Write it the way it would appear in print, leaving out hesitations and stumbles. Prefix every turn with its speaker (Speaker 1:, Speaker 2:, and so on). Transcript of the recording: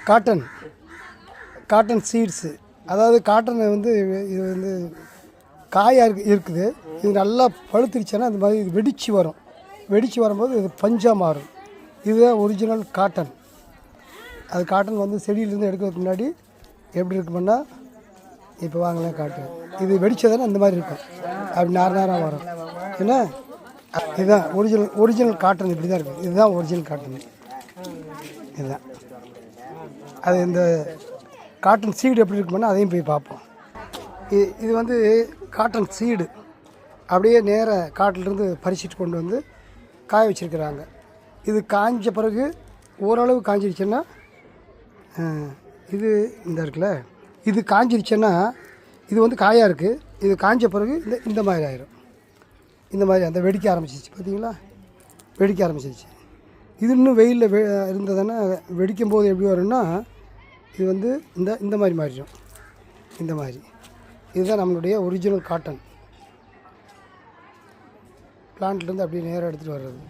Speaker 1: Cotton cotton seeds, அதாவது காட்டனை வந்து இது வந்து காயாக இருக்குது. இது நல்லா பழுத்துருச்சுன்னா அந்த மாதிரி இது வெடித்து வரும். வெடித்து வரும்போது இது பஞ்சாக மாறும். இதுதான் ஒரிஜினல் காட்டன். அது காட்டன் வந்து செடியிலேருந்து எடுக்கிறதுக்கு முன்னாடி எப்படி இருக்குமுன்னா, இப்போ வாங்கலாம் காட்டன். இது வெடித்ததானே அந்த மாதிரி இருக்கும். அப்படி நேரம் வரும். என்ன இதுதான் ஒரிஜினல் காட்டன். இப்படி தான் இருக்குது. இதுதான் ஒரிஜினல் காட்டன். இதுதான் அது. இந்த காட்டன் சீடு எப்படி இருக்குமுன்னா அதையும் போய் பார்ப்போம். இது வந்து காட்டன் சீடு அப்படியே நேராக காட்டிலிருந்து பறிச்சுட்டு கொண்டு வந்து காய வச்சுருக்கிறாங்க. இது காஞ்ச பிறகு ஓரளவு காஞ்சிருச்சுன்னா, இது இந்த இருக்குல்ல, இது காஞ்சிருச்சுன்னா இது வந்து காயாக இருக்குது. இது காஞ்ச பிறகு இந்த மாதிரி ஆயிரும். இந்த மாதிரி அந்த வெடிக்க ஆரம்பிச்சிச்சு. பார்த்தீங்களா, வெடிக்க ஆரம்பிச்சிருச்சு. இது இன்னும் வெயிலில் இருந்ததுன்னா வெடிக்கும் போது எப்படி வரும்னா, இது வந்து இந்த மாதிரி மாறிடும். இந்த மாதிரி இதுதான் நம்மளுடைய ஒரிஜினல் காட்டன். பிளான்ட்லேருந்து அப்படியே நேராக எடுத்துகிட்டு வர்றது.